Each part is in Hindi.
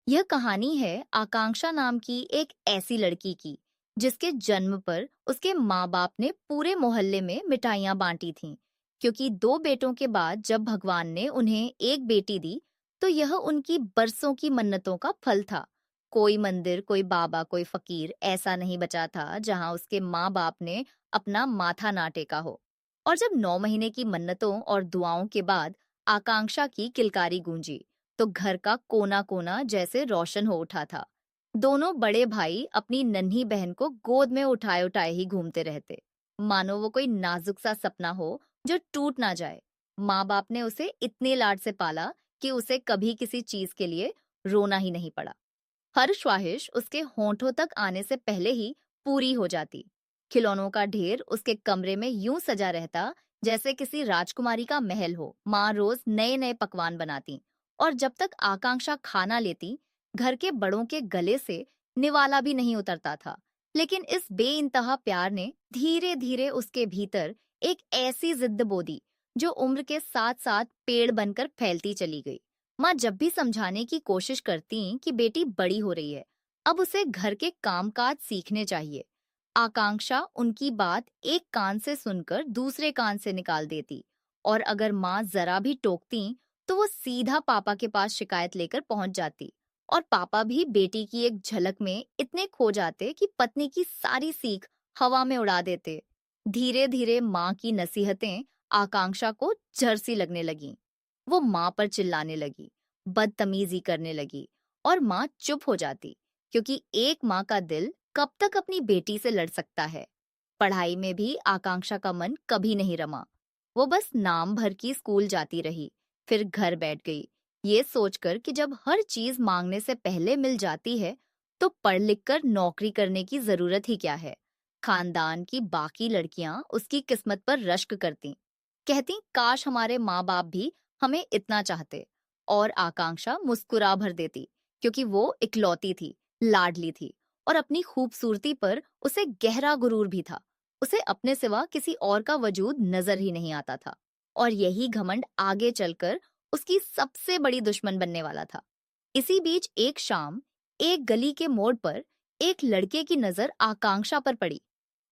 यह कहानी है आकांक्षा नाम की एक ऐसी लड़की की जिसके जन्म पर उसके माँ बाप ने पूरे मोहल्ले में मिठाइयाँ बांटी थीं, क्योंकि दो बेटों के बाद जब भगवान ने उन्हें एक बेटी दी तो यह उनकी बरसों की मन्नतों का फल था। कोई मंदिर, कोई बाबा, कोई फकीर ऐसा नहीं बचा था जहाँ उसके माँ बाप ने अपना माथा ना टेका हो। और जब 9 महीने की मन्नतों और दुआओं के बाद आकांक्षा की किलकारी गूंजी तो घर का कोना कोना जैसे रोशन हो उठा था। दोनों बड़े भाई अपनी नन्ही बहन को गोद में उठाए उठाए ही घूमते रहते, मानो वो कोई नाजुक सा सपना हो जो टूट ना जाए। माँ बाप ने उसे इतने लाड से पाला कि उसे कभी किसी चीज के लिए रोना ही नहीं पड़ा। हर ख्वाहिश उसके होंठों तक आने से पहले ही पूरी हो जाती। खिलौनों का ढेर उसके कमरे में यूं सजा रहता जैसे किसी राजकुमारी का महल हो। माँ रोज नए नए पकवान बनाती और जब तक आकांक्षा खाना लेती घर के बड़ों के गले से निवाला भी नहीं उतरता था। लेकिन इस बेइंतहा प्यार ने धीरे धीरे उसके भीतर एक ऐसी जिद्द बो दी जो उम्र के साथ साथ पेड़ बनकर फैलती चली गई। माँ जब भी समझाने की कोशिश करती कि बेटी बड़ी हो रही है, अब उसे घर के कामकाज सीखने चाहिए, आकांक्षा उनकी बात एक कान से सुनकर दूसरे कान से निकाल देती। और अगर माँ जरा भी टोकती तो वो सीधा पापा के पास शिकायत लेकर पहुंच जाती। और पापा भी बेटी की एक झलक में इतने खो जाते कि पत्नी की सारी सीख हवा में उड़ा देते। धीरे धीरे माँ की नसीहतें आकांक्षा को जर सी लगने लगीं। वो माँ पर चिल्लाने लगी, बदतमीजी करने लगी और माँ चुप हो जाती, क्योंकि एक माँ का दिल कब तक अपनी बेटी से लड़ सकता है। पढ़ाई में भी आकांक्षा का मन कभी नहीं रमा। वो बस नाम भर की स्कूल जाती रही, फिर घर बैठ गई, ये सोचकर कि जब हर चीज मांगने से पहले मिल जाती है तो पढ़ लिख कर नौकरी करने की जरूरत ही क्या है। खानदान की बाकी लड़कियां उसकी किस्मत पर रश्क करती, कहती काश हमारे माँ बाप भी हमें इतना चाहते। और आकांक्षा मुस्कुरा भर देती, क्योंकि वो इकलौती थी, लाडली थी और अपनी खूबसूरती पर उसे गहरा गुरूर भी था। उसे अपने सिवा किसी और का वजूद नजर ही नहीं आता था। और यही घमंड आगे चलकर उसकी सबसे बड़ी दुश्मन बनने वाला था। इसी बीच एक शाम एक गली के मोड़ पर एक लड़के की नजर आकांक्षा पर पड़ी।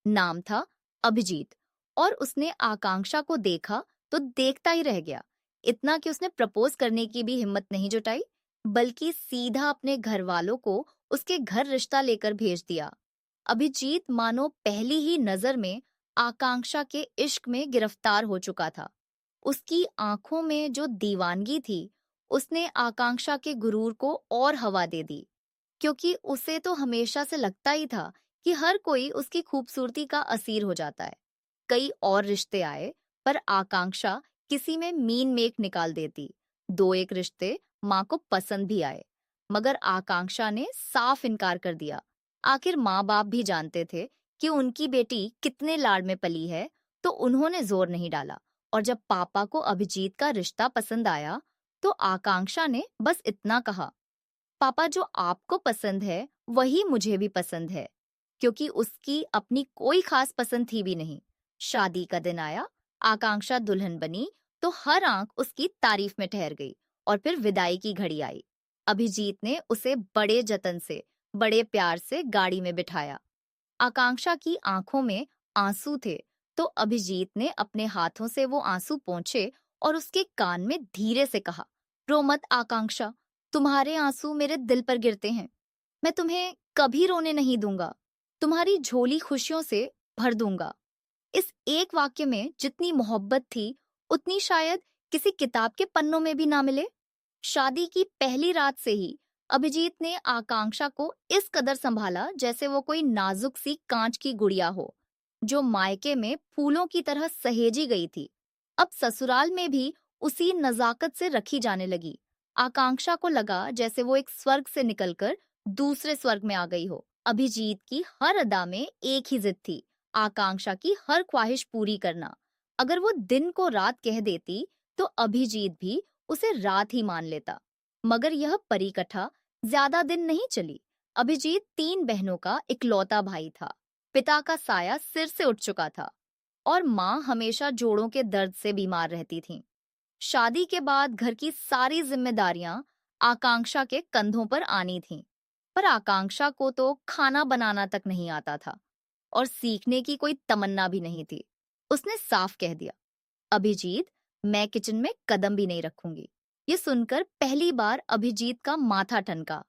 नाम था अभिजीत। और उसने आकांक्षा को देखा तो देखता ही रह गया। इतना कि उसने प्रपोज करने की भी हिम्मत नहीं जुटाई, बल्कि सीधा अपने घर वालों को उसके घर रिश्ता लेकर भेज दिया। अभिजीत मानो पहली ही नजर में आकांक्षा के इश्क में गिरफ्तार हो चुका था। उसकी आंखों में जो दीवानगी थी, उसने आकांक्षा के गुरूर को और हवा दे दी, क्योंकि उसे तो हमेशा से लगता ही था कि हर कोई उसकी खूबसूरती का असीर हो जाता है। कई और रिश्ते आए, पर आकांक्षा किसी में मीन मेख निकाल देती। दो एक रिश्ते माँ को पसंद भी आए, मगर आकांक्षा ने साफ इनकार कर दिया। आखिर माँ बाप भी जानते थे कि उनकी बेटी कितने लाड में पली है, तो उन्होंने जोर नहीं डाला। और जब पापा को अभिजीत का रिश्ता पसंद आया तो आकांक्षा ने बस इतना कहा, पापा जो आपको पसंद है वही मुझे भी पसंद है, क्योंकि उसकी अपनी कोई खास पसंद थी भी नहीं। शादी का दिन आया, आकांक्षा दुल्हन बनी तो हर आंख उसकी तारीफ में ठहर गई। और फिर विदाई की घड़ी आई। अभिजीत ने उसे बड़े जतन से, बड़े प्यार से गाड़ी में बिठाया। आकांक्षा की आंखों में आंसू थे, तो अभिजीत ने अपने हाथों से वो आंसू पोंछे और उसके कान में धीरे से कहा, रो मत आकांक्षा, तुम्हारे आंसू मेरे दिल पर गिरते हैं। मैं तुम्हें कभी रोने नहीं दूंगा, तुम्हारी झोली खुशियों से भर दूंगा। इस एक वाक्य में जितनी मोहब्बत थी, उतनी शायद किसी किताब के पन्नों में भी ना मिले। शादी की पहली रात से ही अभिजीत ने आकांक्षा को इस कदर संभाला जैसे वो कोई नाजुक सी कांच की गुड़िया हो, जो मायके में फूलों की तरह सहेजी गई थी। अब ससुराल में भी उसी नजाकत से रखी जाने लगी। आकांक्षा को लगा जैसे वो एक स्वर्ग से निकलकर दूसरे स्वर्ग में आ गई हो। अभिजीत की हर अदा में एक ही जिद थी, आकांक्षा की हर ख्वाहिश पूरी करना। अगर वो दिन को रात कह देती तो अभिजीत भी उसे रात ही मान लेता। मगर यह परिकथा ज्यादा दिन नहीं चली। अभिजीत 3 बहनों का इकलौता भाई था। पिता का साया सिर से उठ चुका था और माँ हमेशा जोड़ों के दर्द से बीमार रहती थीं। शादी के बाद घर की सारी जिम्मेदारियां आकांक्षा के कंधों पर आनी थीं। पर आकांक्षा को तो खाना बनाना तक नहीं आता था और सीखने की कोई तमन्ना भी नहीं थी। उसने साफ कह दिया, अभिजीत, मैं किचन में कदम भी नहीं रखूंगी। ये सुनकर पहली बार अभिजीत का माथा ठनका।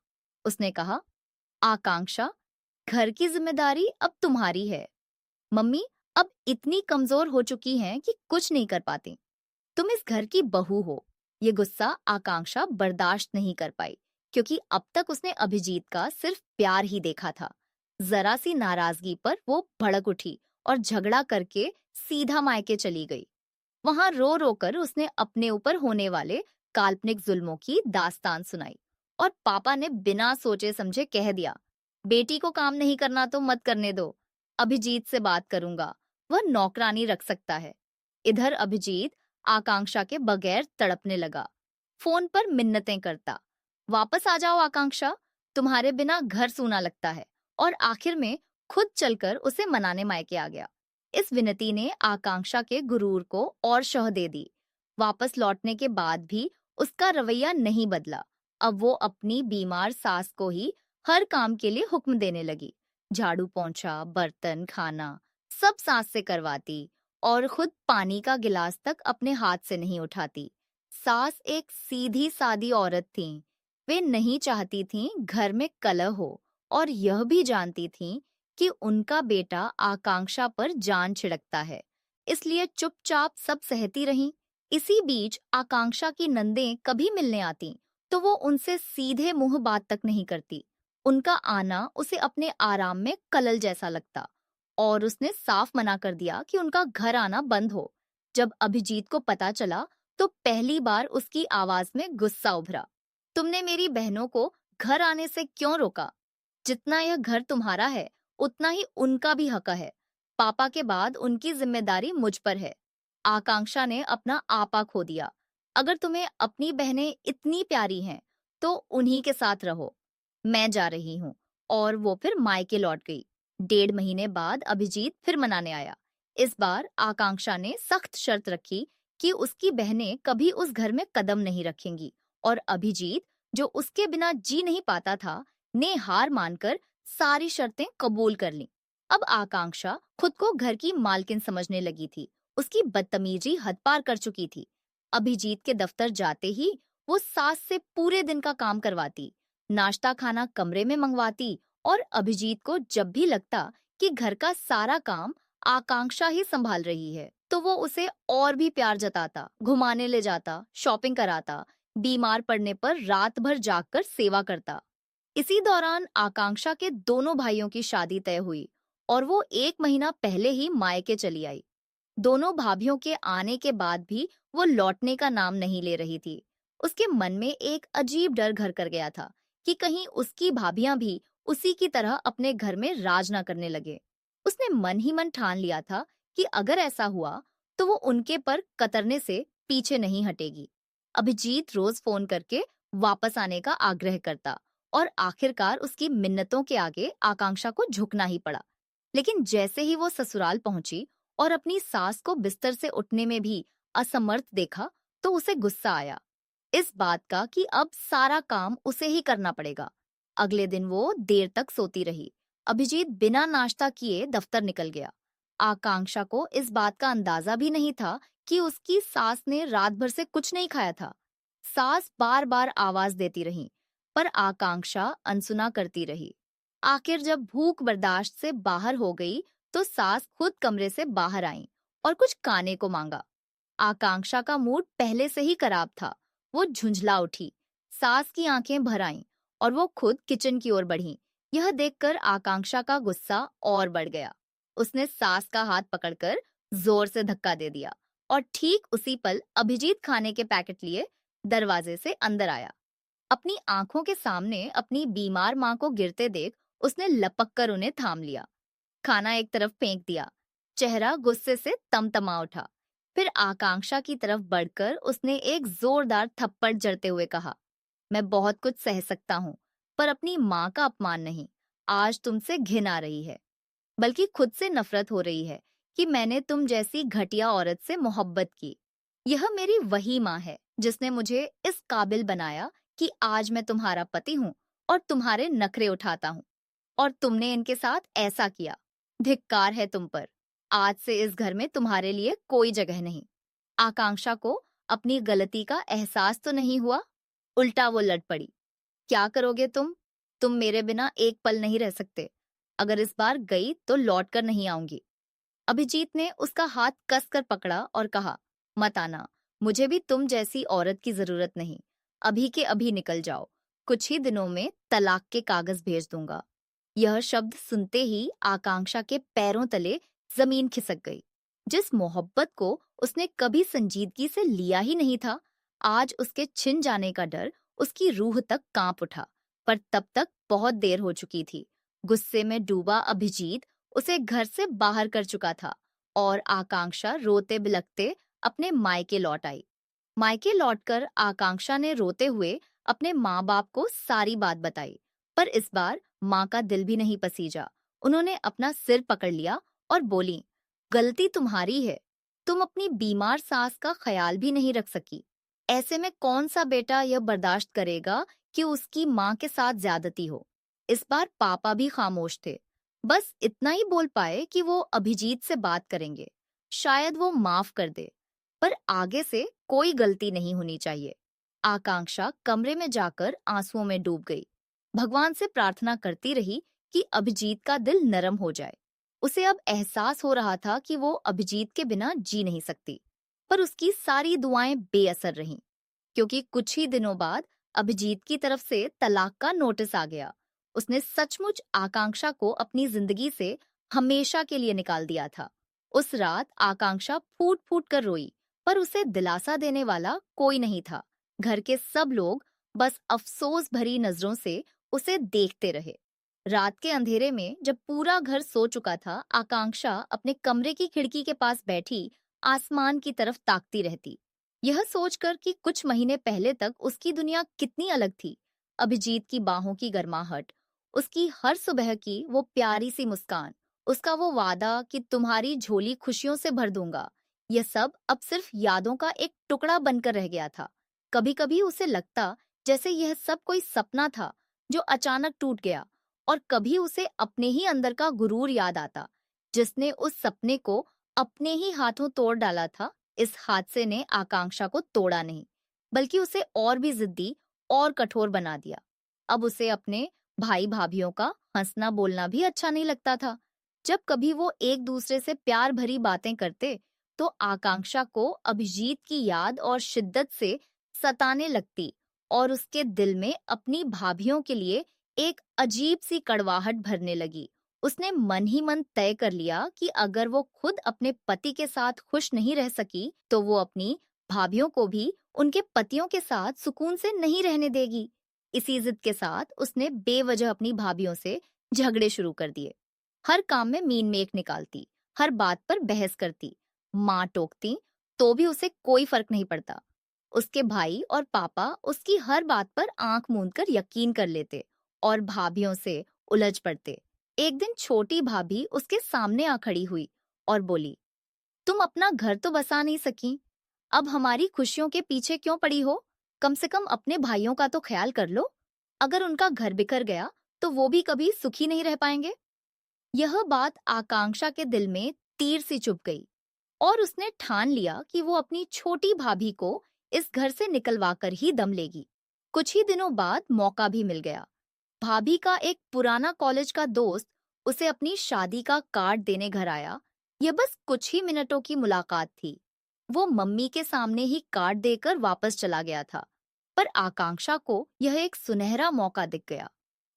उसने कहा, आकांक्षा, घर की जिम्मेदारी अब तुम्हारी है। मम्मी अब इतनी कमजोर हो चुकी हैं कि कुछ नहीं कर पाती। तुम इस घर की बहू हो। ये गुस्सा आकांक्षा बर्दाश्त नहीं कर पाई, क्योंकि अब तक उसने अभिजीत का सिर्फ प्यार ही देखा था। जरा सी नाराजगी पर वो भड़क उठी और झगड़ा करके सीधा मायके चली गई। वहां रो रो कर उसने अपने ऊपर होने वाले काल्पनिक जुल्मों की दास्तान सुनाई और पापा ने बिना सोचे समझे कह दिया, बेटी को काम नहीं करना तो मत करने दो। अभिजीत से बात करूंगा, वह नौकरानी रख सकता है। इधर अभिजीत आकांक्षा के बगैर तड़पने लगा, फोन पर मिन्नतें करता, वापस आ जाओ आकांक्षा, तुम्हारे बिना घर सूना लगता है। और आखिर में खुद चलकर उसे मनाने मायके आ गया। इस विनती ने आकांक्षा के गुरूर को और शह दे दी। वापस लौटने के बाद भी उसका रवैया नहीं बदला। अब वो अपनी बीमार सास को ही हर काम के लिए हुक्म देने लगी। झाड़ू पोंछा, बर्तन, खाना सब सास से करवाती और खुद पानी का गिलास तक अपने हाथ से नहीं उठाती। सास एक सीधी सादी औरत थी। वे नहीं चाहती थीं घर में कलह हो और यह भी जानती थीं कि उनका बेटा आकांक्षा पर जान छिड़कता है, इसलिए चुपचाप सब सहती रहीं। इसी बीच आकांक्षा की नंदें कभी मिलने आती तो वो उनसे सीधे मुंह बात तक नहीं करती। उनका आना उसे अपने आराम में कलल जैसा लगता और उसने साफ मना कर दिया कि उनका घर आना बंद हो। जब अभिजीत को पता चला तो पहली बार उसकी आवाज में गुस्सा उभरा। तुमने मेरी बहनों को घर आने से क्यों रोका? जितना यह घर तुम्हारा है उतना ही उनका भी हक है। पापा के बाद उनकी जिम्मेदारी मुझ पर है। आकांक्षा ने अपना आपा खो दिया। अगर तुम्हें अपनी बहनें इतनी प्यारी हैं तो उन्हीं के साथ रहो। मैं जा रही हूँ। और वो फिर मायके लौट गई। 1.5 महीने बाद अभिजीत फिर मनाने आया। इस बार आकांक्षा ने सख्त शर्त रखी कि उसकी बहनें कभी उस घर में कदम नहीं रखेंगी और अभिजीत, जो उसके बिना जी नहीं पाता था, ने हार मानकर सारी शर्तें कबूल कर लीं। अब आकांक्षा खुद को घर की मालकिन समझने लगी थी। उसकी बदतमीजी हद पार कर चुकी थी। अभिजीत के दफ्तर जाते ही वो सास से पूरे दिन का काम करवाती, नाश्ता खाना कमरे में मंगवाती और अभिजीत को जब भी लगता कि घर का सारा काम आकांक्षा ही संभाल रही है तो वो उसे और भी प्यार जताता, घुमाने ले जाता, शॉपिंग कराता, बीमार पड़ने पर रात भर जागकर सेवा करता। इसी दौरान आकांक्षा के दोनों भाइयों की शादी तय हुई और वो 1 महीना पहले ही मायके चली आई। दोनों भाभियों के आने के बाद भी वो लौटने का नाम नहीं ले रही थी। उसके मन में एक अजीब डर घर कर गया था कि कहीं उसकी भाभियां भी उसी की तरह अपने घर में राज ना करने लगे। उसने मन ही मन ठान लिया था कि अगर ऐसा हुआ तो वो उनके पर कतरने से पीछे नहीं हटेगी। अभिजीत रोज फोन करके वापस आने का आग्रह करता और आखिरकार उसकी मिन्नतों के आगे आकांक्षा को झुकना ही पड़ा। लेकिन जैसे ही वो ससुराल पहुंची और अपनी सास को बिस्तर से उठने में भी असमर्थ देखा तो उसे गुस्सा आया, इस बात का कि अब सारा काम उसे ही करना पड़ेगा। अगले दिन वो देर तक सोती रही। अभिजीत बिना नाश्ता किए दफ्तर निकल गया। आकांक्षा को इस बात का अंदाजा भी नहीं था कि उसकी सास ने रात भर से कुछ नहीं खाया था। सास बार बार आवाज देती रही पर आकांक्षा अनसुना करती रही। आखिर जब भूख बर्दाश्त से बाहर हो गई तो सास खुद कमरे से बाहर आई और कुछ खाने को मांगा। आकांक्षा का मूड पहले से ही खराब था। वो झुंझला उठी, सास की आंखें भर आईं और वो खुद किचन की ओर बढ़ी। यह देखकर आकांक्षा का गुस्सा और बढ़ गया। उसने सास का हाथ पकड़कर जोर से धक्का दे दिया और ठीक उसी पल अभिजीत खाने के पैकेट लिए दरवाजे से अंदर आया। अपनी आंखों के सामने अपनी बीमार माँ को गिरते देख उसने लपक कर उन्हें थाम लिया, खाना एक तरफ फेंक दिया। चेहरा गुस्से से तमतमा उठा। फिर आकांक्षा की तरफ बढ़कर उसने एक जोरदार थप्पड़ जड़ते हुए कहा, मैं बहुत कुछ सह सकता हूँ पर अपनी माँ का अपमान नहीं। आज तुमसे घिन आ रही है, बल्कि खुद से नफरत हो रही है कि मैंने तुम जैसी घटिया औरत से मोहब्बत की। यह मेरी वही माँ है जिसने मुझे इस काबिल बनाया कि आज मैं तुम्हारा पति हूँ और तुम्हारे नखरे उठाता हूँ, और तुमने इनके साथ ऐसा किया। धिक्कार है तुम पर। आज से इस घर में तुम्हारे लिए कोई जगह नहीं। आकांक्षा को अपनी गलती का एहसास तो नहीं हुआ, उल्टा वो लड़ पड़ी। क्या करोगे तुम? तुम मेरे बिना एक पल नहीं रह सकते। अगर इस बार गई तो लौट कर नहीं आऊंगी। अभिजीत ने उसका हाथ कसकर पकड़ा और कहा, मत आना। मुझे भी तुम जैसी औरत की जरूरत नहीं। अभी के अभी निकल जाओ। कुछ ही दिनों में तलाक के कागज भेज दूंगा। यह शब्द सुनते ही आकांक्षा के पैरों तले जमीन खिसक गई। जिस मोहब्बत को उसने कभी संजीदगी से लिया ही नहीं था, आज उसके छिन जाने का डर उसकी रूह तक कांप उठा। पर तब तक बहुत देर हो चुकी थी। गुस्से में डूबा अभिजीत उसे घर से बाहर कर चुका था, और आकांक्षा रोते बिलखते अपने मायके लौट आई। मायके लौटकर आकांक्षा ने रोते हुए अपने माँ बाप को सारी बात बताई। पर इस बार माँ का दिल भी नहीं पसीजा। उन्होंने अपना सिर पकड़ लिया और बोली, गलती तुम्हारी है। तुम अपनी बीमार सास का ख्याल भी नहीं रख सकी। ऐसे में कौन सा बेटा यह बर्दाश्त करेगा कि उसकी माँ के साथ ज्यादती हो। इस बार पापा भी खामोश थे। बस इतना ही बोल पाए कि वो अभिजीत से बात करेंगे, शायद वो माफ कर दे, पर आगे से कोई गलती नहीं होनी चाहिए। आकांक्षा कमरे में जाकर आंसुओं में डूब गई। भगवान से प्रार्थना करती रही कि अभिजीत का दिल नरम हो जाए। उसे अब एहसास हो रहा था कि वो अभिजीत के बिना जी नहीं सकती। पर उसकी सारी दुआएं बेअसर रहीं, क्योंकि कुछ ही दिनों बाद अभिजीत की तरफ से तलाक का नोटिस आ गया। उसने सचमुच आकांक्षा को अपनी जिंदगी से हमेशा के लिए निकाल दिया था। उस रात आकांक्षा फूट फूट कर रोई, पर उसे दिलासा देने वाला कोई नहीं था। घर के सब लोग बस अफसोस भरी नजरों से उसे देखते रहे। रात के अंधेरे में जब पूरा घर सो चुका था, आकांक्षा अपने कमरे की खिड़की के पास बैठी आसमान की तरफ ताकती रहती, यह सोचकर कि कुछ महीने पहले तक उसकी दुनिया कितनी अलग थी। अभिजीत की बाहों की गर्माहट, उसकी हर सुबह की वो प्यारी सी मुस्कान, उसका वो वादा कि तुम्हारी झोली खुशियों से भर दूंगा, यह सब अब सिर्फ यादों का एक टुकड़ा बनकर रह गया था। कभी कभी उसे लगता जैसे यह सब कोई सपना था जो अचानक टूट गया, और कभी उसे अपने ही अंदर का गुरूर याद आता, जिसने उस सपने को अपने ही हाथों तोड़ डाला था। इस हादसे ने आकांक्षा को तोड़ा नहीं, बल्कि उसे और भी जिद्दी और कठोर बना दिया। अब उसे अपने भाई भाभीियों का हंसना बोलना भी अच्छा नहीं लगता था। जब कभी वो एक दूसरे से प्यार भरी बातें करते, तो आकांक्षा को अभिजीत की याद और शिद्दत से सताने लगती, और उसके दिल में अपनी भाभीियों के लिए एक अजीब सी कड़वाहट भरने लगी। उसने मन ही मन तय कर लिया कि अगर वो खुद अपने पति के साथ खुश नहीं रह सकी, तो वो अपनी भाभीियों को भी उनके पतियों के साथ सुकून से नहीं रहने देगी। इसी जिद के साथ उसने बेवजह अपनी भाभीियों से झगड़े शुरू कर दिए। हर काम में मीन मेख निकालती, हर बात पर बहस करती, माँ टोकती, तो भी उसे कोई फर्क नहीं पड़ता। उसके भाई और पापा उसकी हर बात पर आंख मूंद कर यकीन कर लेते और भाभीियों से उलझ पड़ते। एक दिन छोटी भाभी उसके सामने आ खड़ी हुई और बोली, तुम अपना घर तो बसा नहीं सकी, अब हमारी खुशियों के पीछे क्यों पड़ी हो? कम से कम अपने भाइयों का तो ख्याल कर लो। अगर उनका घर बिखर गया तो वो भी कभी सुखी नहीं रह पाएंगे। यह बात आकांक्षा के दिल में तीर सी चुभ गई, और उसने ठान लिया कि वो अपनी छोटी भाभी को इस घर से निकलवा कर ही दम लेगी। कुछ ही दिनों बाद मौका भी मिल गया। भाभी का एक पुराना कॉलेज का दोस्त उसे अपनी शादी का कार्ड देने घर आया। यह बस कुछ ही मिनटों की मुलाकात थी। वो मम्मी के सामने ही कार्ड देकर वापस चला गया था, पर आकांक्षा को यह एक सुनहरा मौका दिख गया।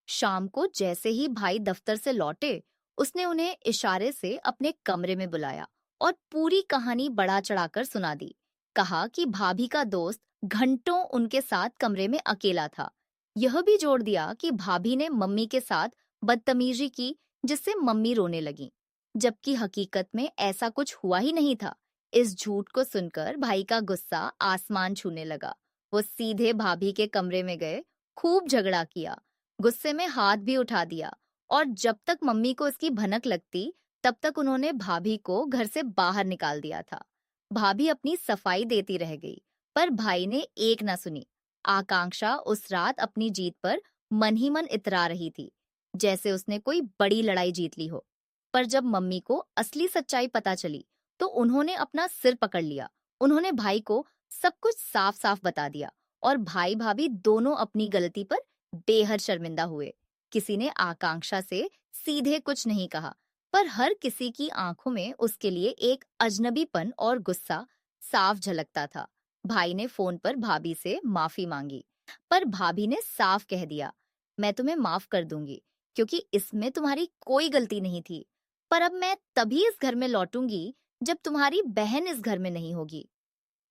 शाम को जैसे ही भाई दफ्तर से लौटे, उसने उन्हें इशारे से अपने कमरे में बुलाया और पूरी कहानी बढ़ा चढ़ाकर सुना दी। कहा कि भाभी का दोस्त घंटों उनके साथ कमरे में अकेला था। यह भी जोड़ दिया कि भाभी ने मम्मी के साथ बदतमीजी की, जिससे मम्मी रोने लगी, जबकि हकीकत में ऐसा कुछ हुआ ही नहीं था। इस झूठ को सुनकर भाई का गुस्सा आसमान छूने लगा। वो सीधे भाभी के कमरे में गए, खूब झगड़ा किया, गुस्से में हाथ भी उठा दिया, और जब तक मम्मी को इसकी भनक लगती, तब तक उन्होंने भाभी को घर से बाहर निकाल दिया था। भाभी अपनी सफाई देती रह गई, पर भाई ने एक ना सुनी। आकांक्षा उस रात अपनी जीत पर मन ही मन इतरा रही थी, जैसे उसने कोई बड़ी लड़ाई जीत ली हो। पर जब मम्मी को असली सच्चाई पता चली, तो उन्होंने अपना सिर पकड़ लिया। उन्होंने भाई को सब कुछ साफ-साफ बता दिया और भाई भाभी दोनों अपनी गलती पर बेहद शर्मिंदा हुए। किसी ने आकांक्षा से सीधे कुछ नहीं कहा, पर हर किसी की आंखों में उसके लिए एक अजनबीपन और गुस्सा साफ झलकता था। भाई ने फोन पर भाभी से माफी मांगी, पर भाभी ने साफ कह दिया, मैं तुम्हें माफ कर दूंगी, क्योंकि इसमें तुम्हारी कोई गलती नहीं थी। पर अब मैं तभी इस घर में लौटूंगी जब तुम्हारी बहन इस घर में नहीं होगी।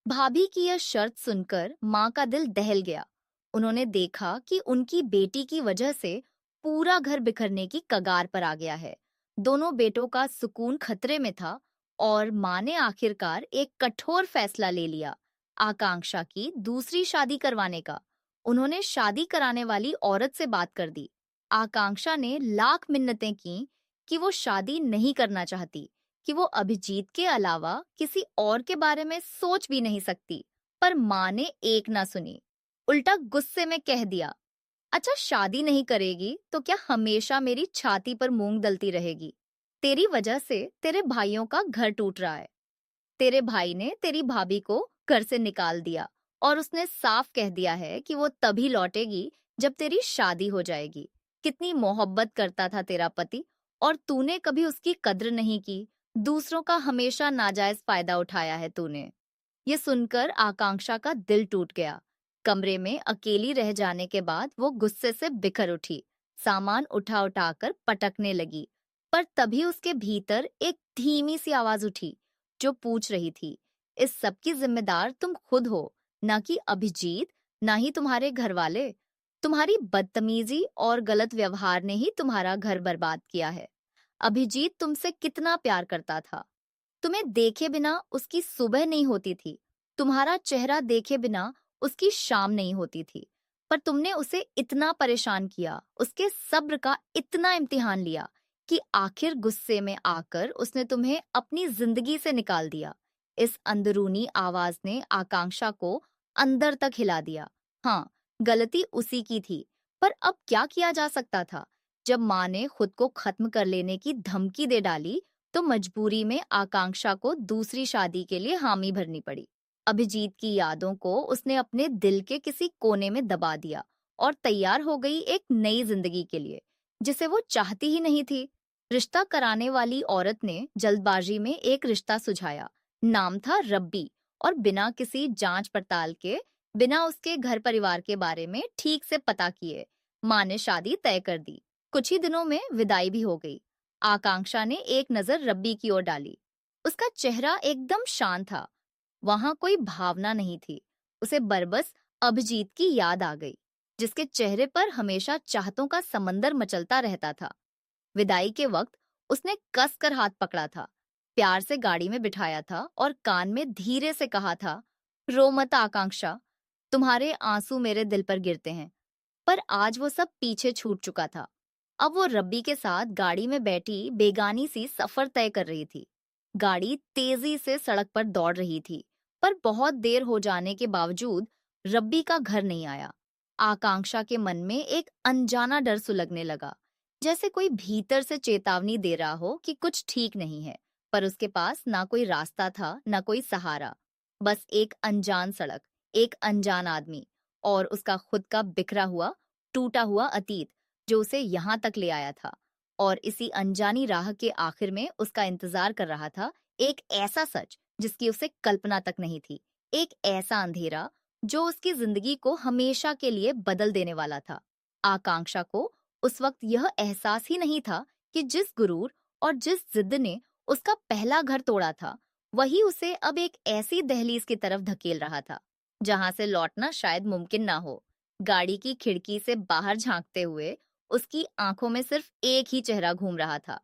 भाभी की यह शर्त सुनकर माँ का दिल दहल गया। उन्होंने देखा कि उनकी बेटी की वजह से पूरा घर बिखरने की कगार पर आ गया है। दोनों बेटों का सुकून खतरे में था और माँ ने आखिरकार एक कठोर फैसला ले लिया, आकांक्षा की दूसरी शादी करवाने का। उन्होंने शादी कराने वाली औरत से बात कर दी। आकांक्षा ने लाख मिन्नतें की कि वो शादी नहीं करना चाहती, कि वो अभिजीत के अलावा किसी और के बारे में सोच भी नहीं सकती। पर माँ ने एक ना सुनी, उल्टा गुस्से में कह दिया, अच्छा शादी नहीं करेगी तो क्या हमेशा मेरी छाती पर मूंग दलती रहेगी? तेरी वजह से तेरे भाइयों का घर टूट रहा है। तेरे भाई ने तेरी भाभी को घर से निकाल दिया और उसने साफ कह दिया है कि वो तभी लौटेगी जब तेरी शादी हो जाएगी। कितनी मोहब्बत करता था तेरा पति, और तूने कभी उसकी कद्र नहीं की। दूसरों का हमेशा नाजायज फायदा उठाया है तूने। ये सुनकर आकांक्षा का दिल टूट गया। कमरे में अकेली रह जाने के बाद वो गुस्से से बिखर उठी, सामान उठा उठाकर पटकने लगी। पर तभी उसके भीतर एक धीमी सी आवाज उठी, जो पूछ रही थी, इस सब की जिम्मेदार तुम खुद हो, ना कि अभिजीत, ना ही तुम्हारे घर वाले। तुम्हारी बदतमीजी और गलत व्यवहार ने ही तुम्हारा घर बर्बाद किया है। अभिजीत तुमसे कितना प्यार करता था। तुम्हें देखे बिना उसकी सुबह नहीं होती थी, तुम्हारा चेहरा देखे बिना उसकी शाम नहीं होती थी। पर तुमने उसे इतना परेशान किया, उसके सब्र का इतना इम्तिहान लिया कि आखिर गुस्से में आकर उसने तुम्हें अपनी जिंदगी से निकाल दिया। इस अंदरूनी आवाज ने आकांक्षा को अंदर तक हिला दिया। हाँ, गलती उसी की थी, पर अब क्या किया जा सकता था? जब माँ ने खुद को खत्म कर लेने की धमकी दे डाली, तो मजबूरी में आकांक्षा को दूसरी शादी के लिए हामी भरनी पड़ी। अभिजीत की यादों को उसने अपने दिल के किसी कोने में दबा दिया और तैयार हो गई एक नई जिंदगी के लिए, जिसे वो चाहती ही नहीं थी। रिश्ता कराने वाली औरत ने जल्दबाजी में एक रिश्ता सुझाया। नाम था रब्बी, और बिना किसी जांच पड़ताल के, बिना उसके घर परिवार के बारे में ठीक से पता किए, माँ ने शादी तय कर दी। कुछ ही दिनों में विदाई भी हो गई। आकांक्षा ने एक नजर रब्बी की ओर डाली। उसका चेहरा एकदम शांत था, वहां कोई भावना नहीं थी। उसे बरबस अभिजीत की याद आ गई, जिसके चेहरे पर हमेशा चाहतों का समंदर मचलता रहता था। विदाई के वक्त उसने कसकर हाथ पकड़ा था, प्यार से गाड़ी में बिठाया था और कान में धीरे से कहा था, रो मत आकांक्षा, तुम्हारे आंसू मेरे दिल पर गिरते हैं। पर आज वो सब पीछे छूट चुका था। अब वो रब्बी के साथ गाड़ी में बैठी बेगानी सी सफर तय कर रही थी। गाड़ी तेजी से सड़क पर दौड़ रही थी, पर बहुत देर हो जाने के बावजूद रब्बी का घर नहीं आया। आकांक्षा के मन में एक अनजाना डर सुलगने लगा, जैसे कोई भीतर से चेतावनी दे रहा हो कि कुछ ठीक नहीं है। पर उसके पास ना कोई रास्ता था, ना कोई सहारा, बस एक अनजान सड़क, एक अनजान आदमी और उसका खुद का बिखरा हुआ, टूटा हुआ अतीत, जो उसे यहाँ तक ले आया था। और इसी अनजानी राह के आखिर में उसका इंतजार कर रहा था एक ऐसा सच जिसकी उसे कल्पना तक नहीं थी, एक ऐसा अंधेरा जो उसकी जिंदगी को हमेशा के लिए बदल देने वाला था। आकांक्षा को उस वक्त यह एहसास ही नहीं था कि जिस गुरूर और जिस जिद ने उसका पहला घर तोड़ा था, वही उसे अब एक ऐसी दहलीज की तरफ धकेल रहा था जहां से लौटना शायद मुमकिन ना हो। गाड़ी की खिड़की से बाहर झांकते हुए उसकी आंखों में सिर्फ एक ही चेहरा घूम रहा था,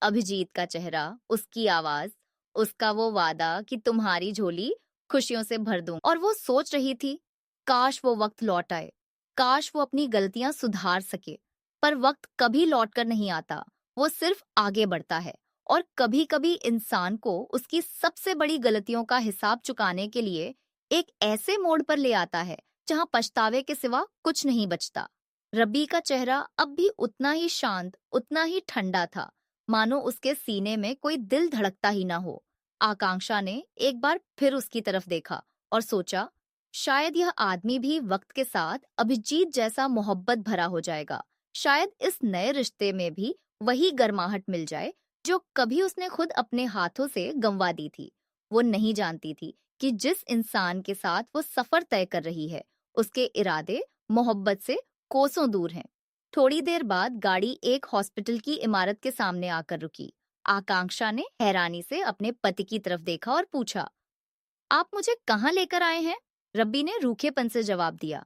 अभिजीत का चेहरा, उसकी आवाज, उसका वो वादा कि तुम्हारी झोली खुशियों से भर दूं। और वो सोच रही थी, काश वो वक्त लौट आए, काश वो अपनी गलतियां सुधार सके। पर वक्त कभी लौट कर नहीं आता, वो सिर्फ आगे बढ़ता है। और कभी कभी इंसान को उसकी सबसे बड़ी गलतियों का हिसाब चुकाने के लिए एक ऐसे मोड़ पर ले आता है जहां पछतावे के सिवा कुछ नहीं बचता। रब्बी का चेहरा अब भी उतना ही शांत, उतना ही ठंडा था, मानो उसके सीने में कोई दिल धड़कता ही ना हो। आकांक्षा ने एक बार फिर उसकी तरफ देखा और सोचा, शायद यह आदमी भी वक्त के साथ अभिजीत जैसा मोहब्बत भरा हो जाएगा। शायद इस नए रिश्ते में भी वही गर्माहट मिल जाए जो कभी उसने खुद अपने हाथों से गंवा दी थी। वो नहीं जानती थी कि जिस इंसान के साथ वो सफर तय कर रही है, उसके इरादे मोहब्बत से कोसों दूर हैं। थोड़ी देर बाद गाड़ी एक हॉस्पिटल की इमारत के सामने आकर रुकी। आकांक्षा ने हैरानी से अपने पति की तरफ देखा और पूछा, आप मुझे कहाँ लेकर आए हैं? रब्बी ने रूखेपन से जवाब दिया,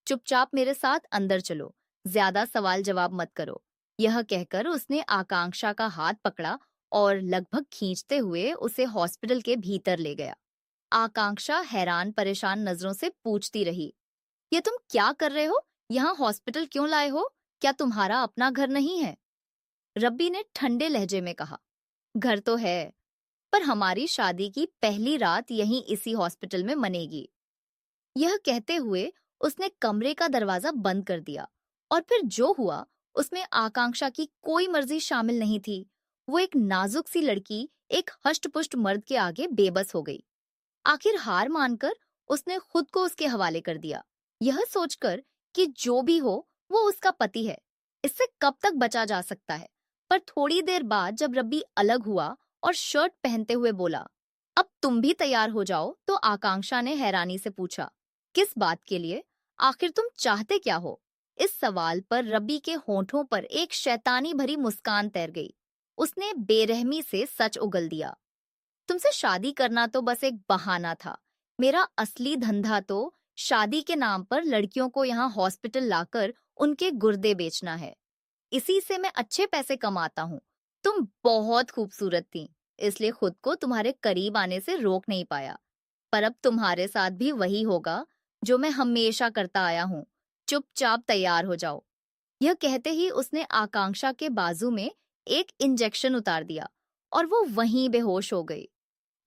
चुपचाप मेरे साथ अंदर चलो, ज्यादा सवाल जवाब मत करो। यह कहकर उसने आकांक्षा का हाथ पकड़ा और लगभग खींचते हुए उसे हॉस्पिटल के भीतर ले गया। आकांक्षा हैरान परेशान नजरों से पूछती रही, ये तुम क्या कर रहे हो? यहाँ हॉस्पिटल क्यों लाए हो? क्या तुम्हारा अपना घर नहीं है? रब्बी ने ठंडे लहजे में कहा, घर तो है, पर हमारी शादी की पहली रात यहीं इसी हॉस्पिटल में मनेगी। यह कहते हुए उसने कमरे का दरवाजा बंद कर दिया और फिर जो हुआ उसमें आकांक्षा की कोई मर्जी शामिल नहीं थी। वो एक नाजुक सी लड़की एक हष्टपुष्ट मर्द के आगे बेबस हो गई। आखिर हार मानकर उसने खुद को उसके हवाले कर दिया, यह सोचकर कि जो भी हो वो उसका पति है, इससे कब तक बचा जा सकता है। पर थोड़ी देर बाद जब रब्बी अलग हुआ और शर्ट पहनते हुए बोला, अब तुम भी तैयार हो जाओ, तो आकांक्षा ने हैरानी से पूछा, किस बात के लिए? आखिर तुम चाहते क्या हो? इस सवाल पर रब्बी के होठों पर एक शैतानी भरी मुस्कान तैर गई। उसने बेरहमी से सच उगल दिया, तुमसे शादी करना तो बस एक बहाना था। मेरा असली धंधा तो शादी के नाम पर लड़कियों को यहाँ हॉस्पिटल लाकर उनके गुर्दे बेचना है। इसी से मैं अच्छे पैसे कमाता हूँ। तुम बहुत खूबसूरत थी, इसलिए खुद को तुम्हारे करीब आने से रोक नहीं पाया। पर अब तुम्हारे साथ भी वही होगा जो मैं हमेशा करता आया हूँ। चुपचाप तैयार हो जाओ। यह कहते ही उसने आकांक्षा के बाजू में एक इंजेक्शन उतार दिया और वो वहीं बेहोश हो गई।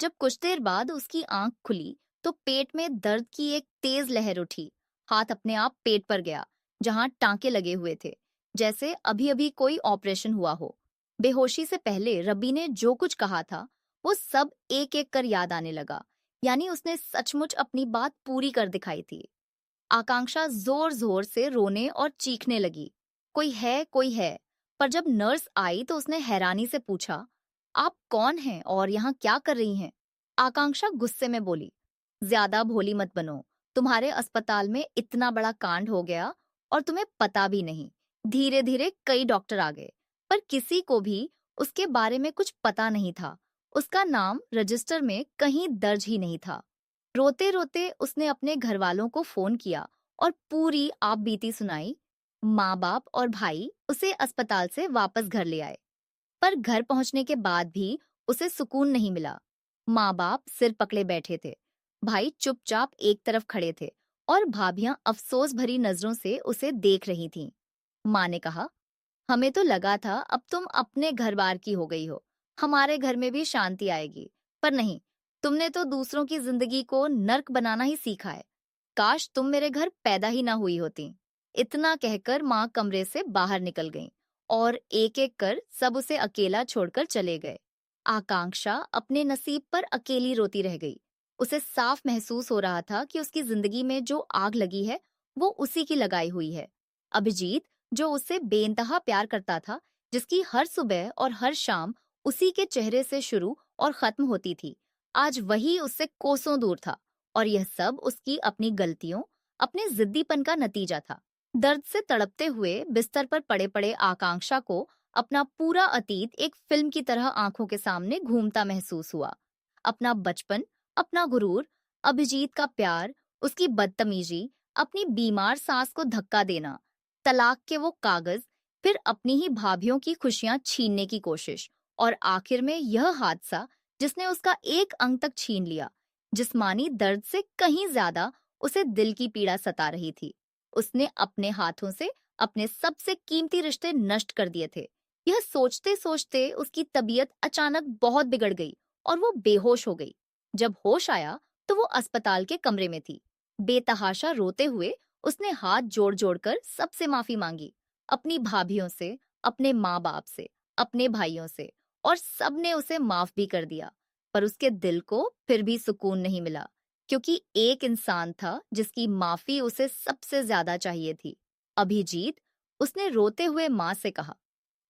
जब कुछ देर बाद उसकी आंख खुली तो पेट में दर्द की एक तेज लहर उठी। हाथ अपने आप पेट पर गया जहां टांके लगे हुए थे, जैसे अभी अभी कोई ऑपरेशन हुआ हो। बेहोशी से पहले रब्बी ने जो कुछ कहा था वो सब एक एक कर याद आने लगा, यानी उसने सचमुच अपनी बात पूरी कर दिखाई थी। आकांक्षा जोर जोर से रोने और चीखने लगी, कोई है, कोई है। पर जब नर्स आई तो उसने हैरानी से पूछा, आप कौन हैं और यहाँ क्या कर रही हैं? आकांक्षा गुस्से में बोली, ज्यादा भोली मत बनो। तुम्हारे अस्पताल में इतना बड़ा कांड हो गया और तुम्हें पता भी नहीं। धीरे धीरे कई डॉक्टर आ गए, पर किसी को भी उसके बारे में कुछ पता नहीं था। उसका नाम रजिस्टर में कहीं दर्ज ही नहीं था। रोते रोते उसने अपने घर वालों को फोन किया और पूरी आप बीती सुनाई। माँ बाप और भाई उसे अस्पताल से वापस घर ले आए, पर घर पहुंचने के बाद भी उसे सुकून नहीं मिला। माँ बाप सिर पकड़े बैठे थे, भाई चुपचाप एक तरफ खड़े थे और भाभियां अफसोस भरी नजरों से उसे देख रही थीं। माँ ने कहा, हमें तो लगा था अब तुम अपने घर बार की हो गई हो, हमारे घर में भी शांति आएगी, पर नहीं, तुमने तो दूसरों की जिंदगी को नर्क बनाना ही सीखा है। काश तुम मेरे घर पैदा ही ना हुई होती। इतना कहकर माँ कमरे से बाहर निकल गईं और एक एक कर सब उसे अकेला छोड़कर चले गए। आकांक्षा अपने नसीब पर अकेली रोती रह गई। उसे साफ महसूस हो रहा था कि उसकी जिंदगी में जो आग लगी है वो उसी की लगाई हुई है। अभिजीत, जो उससे बेइंतहा प्यार करता था, जिसकी हर सुबह और हर शाम उसी के चेहरे से शुरू और खत्म होती थी, आज वही उससे कोसों दूर था। और यह सब उसकी अपनी गलतियों, अपने जिद्दीपन का नतीजा था। दर्द से तड़पते हुए बिस्तर पर पड़े पड़े आकांक्षा को अपना पूरा अतीत एक फिल्म की तरह आंखों के सामने घूमता महसूस हुआ। अपना बचपन, अपना गुरूर, अभिजीत का प्यार, उसकी बदतमीजी, अपनी बीमार सास को धक्का देना, तलाक के वो कागज, फिर अपनी ही भाभीियों की खुशियां छीनने की कोशिश, और आखिर में यह हादसा जिसने उसका एक अंग तक छीन लिया। जिस्मानी दर्द से कहीं ज्यादा उसे दिल की पीड़ा सता रही थी। उसने अपने हाथों से अपने सबसे कीमती रिश्ते नष्ट कर दिए थे। यह सोचते सोचते उसकी तबीयत अचानक बहुत बिगड़ गई और वो बेहोश हो गई। जब होश आया तो वो अस्पताल के कमरे में थी। बेतहाशा रोते हुए उसने हाथ जोड़ जोड़कर सबसे माफी मांगी, अपनी भाभीयों से, अपने माँ बाप से, अपने भाइयों से, और सबने उसे माफ भी कर दिया। पर उसके दिल को फिर भी सुकून नहीं मिला, क्योंकि एक इंसान था जिसकी माफी उसे सबसे ज्यादा चाहिए थी, अभिजीत। उसने रोते हुए माँ से कहा,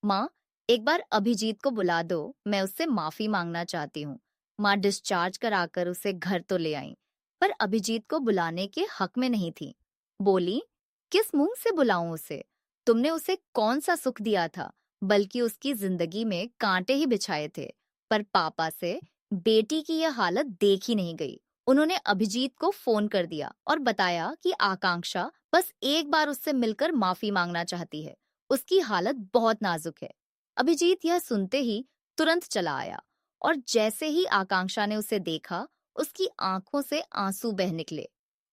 माँ, एक बार अभिजीत को बुला दो, मैं उससे माफी मांगना चाहती हूँ। माँ डिस्चार्ज कराकर उसे घर तो ले आई, पर अभिजीत को बुलाने के हक में नहीं थी। बोली, किस मुंह से बुलाऊं उसे? तुमने उसे कौन सा सुख दिया था, बल्कि उसकी जिंदगी में कांटे ही बिछाए थे। पर पापा से बेटी की यह हालत देखी नहीं गई। उन्होंने अभिजीत को फोन कर दिया और बताया कि आकांक्षा बस एक बार उससे मिलकर माफी मांगना चाहती है, उसकी हालत बहुत नाजुक है। अभिजीत यह सुनते ही तुरंत चला आया, और जैसे ही आकांक्षा ने उसे देखा, उसकी आंखों से आंसू बह निकले।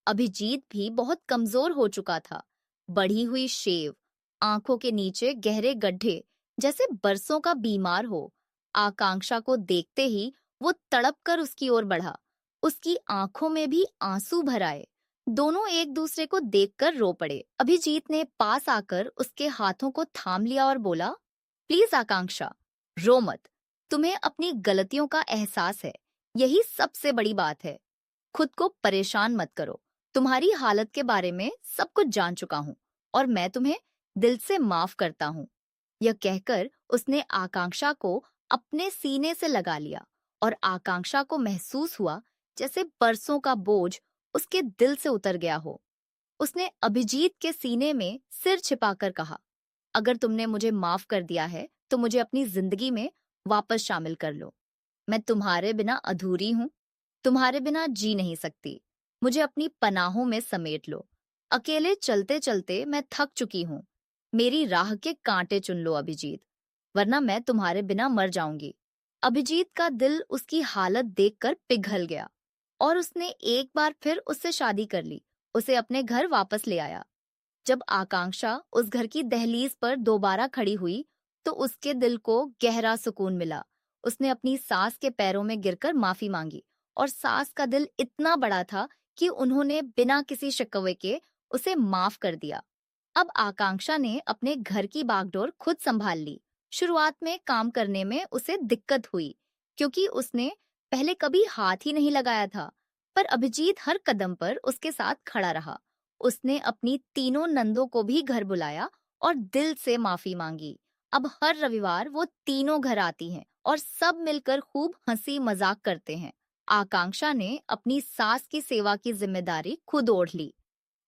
अभिजीत भी बहुत कमजोर हो चुका था, बढ़ी हुई शेव, आंखों के नीचे गहरे गड्ढे, जैसे बरसों का बीमार हो। आकांक्षा को देखते ही वो तड़प कर उसकी ओर बढ़ा, उसकी आंखों में भी आंसू भर आए। दोनों एक दूसरे को देखकर रो पड़े। अभिजीत ने पास आकर उसके हाथों को थाम लिया और बोला, प्लीज आकांक्षा, रो मत। तुम्हें अपनी गलतियों का एहसास है, यही सबसे बड़ी बात है। खुद को परेशान मत करो। तुम्हारी हालत के बारे में सब कुछ जान चुका हूँ, और मैं तुम्हें दिल से माफ करता हूँ। यह कहकर उसने आकांक्षा को अपने सीने से लगा लिया, और आकांक्षा को महसूस हुआ जैसे बरसों का बोझ उसके दिल से उतर गया हो। उसने अभिजीत के सीने में सिर छिपाकर कहा, अगर तुमने मुझे माफ कर दिया है, तो मुझे अपनी जिंदगी में वापस शामिल कर लो। मैं तुम्हारे बिना अधूरी हूँ, तुम्हारे बिना जी नहीं सकती। मुझे अपनी पनाहों में समेट लो। अकेले चलते चलते मैं थक चुकी हूँ। मेरी राह के कांटे चुन लो अभिजीत, वरना मैं तुम्हारे बिना मर जाऊंगी। अभिजीत का दिल उसकी हालत देखकर पिघल गया, और उसने एक बार फिर उससे शादी कर ली, उसे अपने घर वापस ले आया। जब आकांक्षा उस घर की दहलीज पर दोबारा खड़ी हुई, तो उसके दिल को गहरा सुकून मिला। उसने अपनी सास के पैरों में गिरकर माफी मांगी, और सास का दिल इतना बड़ा था कि उन्होंने बिना किसी शिकवे के उसे माफ कर दिया। अब आकांक्षा ने अपने घर की बागडोर खुद संभाल ली। शुरुआत में काम करने में उसे दिक्कत हुई, क्योंकि उसने पहले कभी हाथ ही नहीं लगाया था। पर अभिजीत हर कदम पर उसके साथ खड़ा रहा। उसने अपनी तीनों नंदों को भी घर बुलाया और दिल से माफी मांगी। अब हर रविवार वो तीनों घर आती हैं और सब मिलकर खूब हंसी मजाक करते हैं। आकांक्षा ने अपनी सास की सेवा की जिम्मेदारी खुद ओढ़ ली।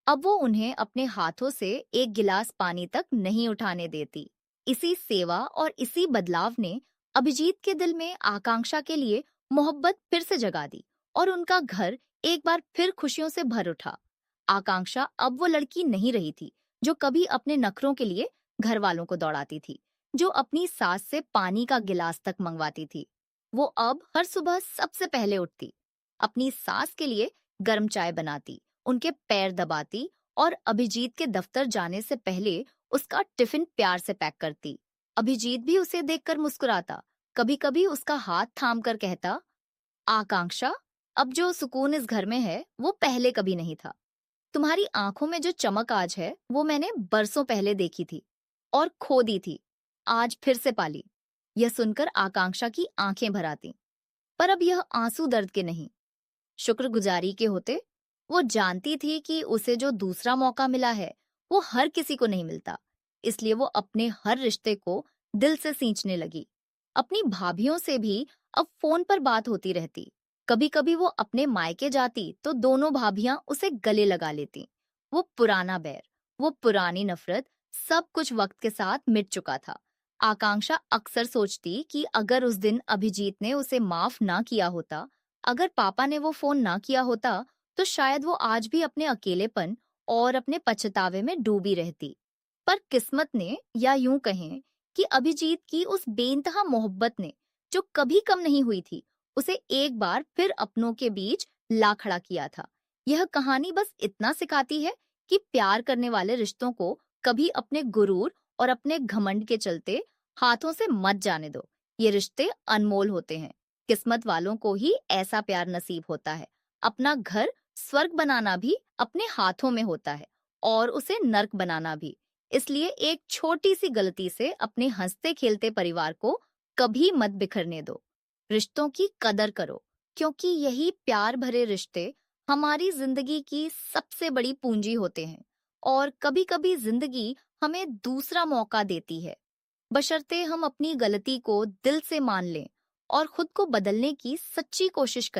अब वो उन्हें अपने हाथों से एक गिलास पानी तक नहीं उठाने देती। इसी सेवा और इसी बदलाव ने अभिजीत के दिल में आकांक्षा के लिए मोहब्बत फिर से जगा दी, और उनका घर एक बार फिर खुशियों से भर उठा। आकांक्षा अब वो लड़की नहीं रही थी जो कभी अपने नखरों के लिए घर वालों को दौड़ाती थी, जो अपनी सास से पानी का गिलास तक मंगवाती थी। वो अब हर सुबह सबसे पहले उठती, अपनी सास के लिए गर्म चाय बनाती, उनके पैर दबाती, और अभिजीत के दफ्तर जाने से पहले उसका टिफिन प्यार से पैक करती। अभिजीत भी उसे देखकर मुस्कुराता, कभी कभी उसका हाथ थाम कर कहता, आकांक्षा, अब जो सुकून इस घर में है वो पहले कभी नहीं था। तुम्हारी आंखों में जो चमक आज है वो मैंने बरसों पहले देखी थी और खो दी थी, आज फिर से पाली। यह सुनकर आकांक्षा की आंखें भर आती, पर अब यह आंसू दर्द के नहीं, शुक्रगुजारी के होते। वो जानती थी कि उसे जो दूसरा मौका मिला है वो हर किसी को नहीं मिलता, इसलिए वो अपने हर रिश्ते को दिल से सींचने लगी। अपनी भाभीयों से भी अब फोन पर बात होती रहती। कभी कभी वो अपने मायके जाती तो दोनों भाभियां उसे गले लगा लेती। वो पुराना बैर, वो पुरानी नफरत, सब कुछ वक्त के साथ मिट चुका था। आकांक्षा अक्सर सोचती कि अगर उस दिन अभिजीत ने उसे माफ ना किया होता, अगर पापा ने वो फोन ना किया होता, तो शायद वो आज भी अपने अकेलेपन और अपने पछतावे में डूबी रहती। पर किस्मत ने, या यूं कहें कि अभिजीत की उस बेइंतहा मोहब्बत ने, जो कभी कम नहीं हुई थी, उसे एक बार फिर अपनों के बीच ला खड़ा किया था। यह कहानी बस इतना सिखाती है कि प्यार करने वाले रिश्तों को कभी अपने गुरूर और अपने घमंड के चलते हाथों से मत जाने दो। ये रिश्ते अनमोल होते हैं। किस्मत वालों को ही ऐसा प्यार नसीब होता है। अपना घर स्वर्ग बनाना भी अपने हाथों में होता है और उसे नर्क बनाना भी। इसलिए एक छोटी सी गलती से अपने हंसते खेलते परिवार को कभी मत बिखरने दो। रिश्तों की कदर करो, क्योंकि यही प्यार भरे रिश्ते हमारी जिंदगी की सबसे बड़ी पूंजी होते हैं। और कभी-कभी जिंदगी हमें दूसरा मौका देती है, बशर्ते हम अपनी गलती को दिल से मान लें और खुद को बदलने की सच्ची कोशिश करें।